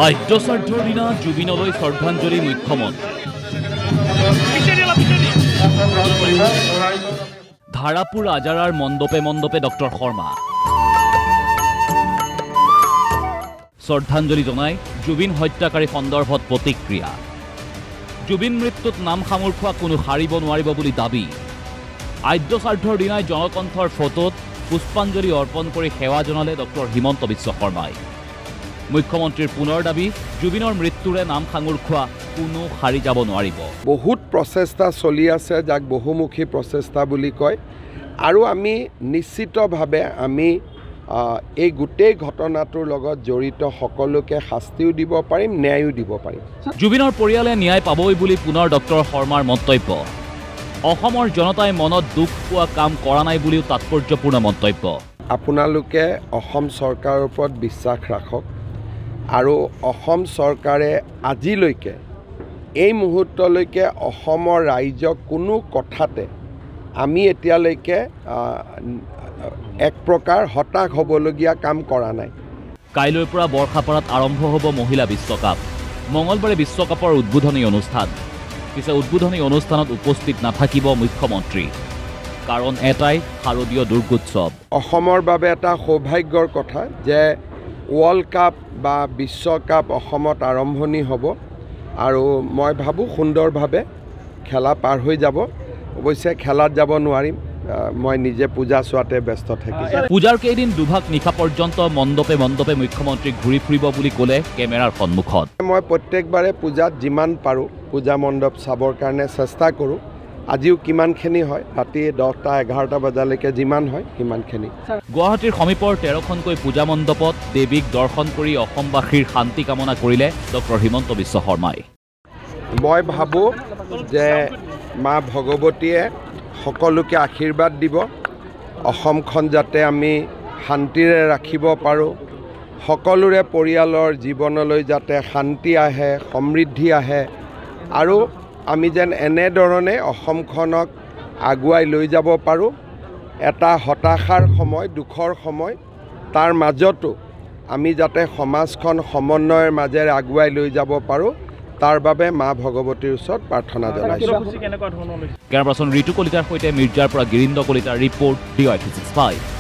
আদ্যশ্ৰাদ্ধৰ দিনা জুবিনলৈ শ্ৰদ্ধাঞ্জলি মুখ্যমন্ত্ৰী ধাৰাপুৰ আজাৰাৰ মণ্ডপে মণ্ডপে ডক্টৰ শৰ্মা শ্ৰদ্ধাঞ্জলি জনাই জুবিন হত্যাকাৰী সন্দৰ্ভত প্ৰতিক্ৰিয়া জুবিন মৃত্যুত নাম সামোৰ খোৱা কোনো সাৰিব নোৱাৰিব বুলি দাবী আদ্যশ্ৰাদ্ধৰ দিনাই জনকণ্ঠৰ ফটোত পুষ্পাঞ্জলি অৰ্পণ কৰি সেৱা জনালে ডক্টৰ হিমন্ত বিশ্ব শৰ্মাই মুখ্যমন্ত্ৰীৰ পুনৰ দাবী জুবিনৰ মৃত্যুৰে নাম সাঙুৰ খোৱা কোনো সাৰি যাব নোৱাৰিব বহুত প্ৰচেষ্টা চলি আছে যাক বহুমুখী প্ৰচেষ্টা বুলি কয় আৰু আমি নিশ্চিতভাৱে আমি এই গোটেই ঘটনাটোৰ লগত জড়িত সকলোকে শাস্তিও দিব পাৰিম ন্যায়ও দিব পাৰিম জুবিনৰ পৰিয়ালে ন্যায় পাবই বুলি পুনৰ ডক্টৰ শৰ্মাৰ মন্তব্য অসমৰ জনতাই মনত দুখ পোৱা কাম কৰা নাই বুলিও তাৎপৰ্যপূৰ্ণ মন্তব্য আপোনালোকে অসম চৰকাৰৰ ওপৰত বিশ্বাস ৰাখক আৰু অসম চৰকাৰে আজিলৈকে এই মুহূৰ্তলৈকে অসমৰ ৰাইজক কোনো কথাতে আমি এতিয়ালৈকে এক প্ৰকাৰ হতাশ হ'বলগীয়া কাম কৰা নাই কাইলৈৰ পৰা বৰ্ষাপাৰাত আৰম্ভ হ'ব মহিলা বিশ্বকাপ মঙলবাৰে বিশ্বকাপৰ উদ্বোধনী অনুষ্ঠান পিছে উদ্বোধনী অনুষ্ঠানত উপস্থিত নাথাকিব মুখ্যমন্ত্ৰী কাৰণ এটাই শাৰদীয় দুৰ্গোৎসৱ অসমৰ বাবে এটা সৌভাগ্যৰ কথা যে ৱৰ্ল্ড কাপ বা বিশ্বকাপ অসমত আৰম্ভণি হ'ব আৰু মই ভাবোঁ সুন্দৰভাৱে খেলা পাৰ হৈ যাব অৱশ্যে খেলাত যাব নোৱাৰিম মই নিজে পূজা চোৱাতে ব্যস্ত থাকিম পূজাৰ কেইদিন দুভাগ নিশা পৰ্যন্ত মণ্ডপে মণ্ডপে মুখ্যমন্ত্ৰী ঘূৰি ফুৰিব বুলি ক'লে কেমেৰাৰ সন্মুখত মই প্ৰত্যেকবাৰে পূজাত যিমান পাৰোঁ পূজা মণ্ডপ চাবৰ কাৰণে চেষ্টা কৰোঁ আজিও কিমানখিনি হয় ৰাতি 10টা 11টা বজালৈকে যিমান হয় সিমানখিনি গুৱাহাটীৰ সমীপৰ 13খনকৈ পূজা মণ্ডপত দেৱীক দৰ্শন কৰি অসমবাসীৰ শান্তি কামনা কৰিলে ডক্টৰ হিমন্ত বিশ্ব শৰ্মাই মই ভাবোঁ যে মা ভগৱতীয়ে সকলোকে আশীৰ্বাদ দিব অসমখন যাতে আমি শান্তিৰে ৰাখিব পাৰোঁ সকলোৰে পৰিয়ালৰ জীৱনলৈ যাতে শান্তি আহে সমৃদ্ধি আহে আৰু আমি যেন এনেধৰণে অসমখনক আগুৱাই লৈ যাব পাৰোঁ এটা হতাশাৰ সময় দুখৰ সময় তাৰ মাজতো আমি যাতে সমাজখন সমন্বয়ৰ মাজেৰে আগুৱাই লৈ যাব পাৰোঁ তাৰ বাবে মা ভগৱতীৰ ওচৰত প্ৰাৰ্থনা জনাইছোঁ কেমেৰা পাৰ্চন ঋতু কলিতাৰ সৈতে মিৰ্জাৰ পৰা গিৰীন্দ্ৰ কলিতাৰ ৰিপৰ্ট DY365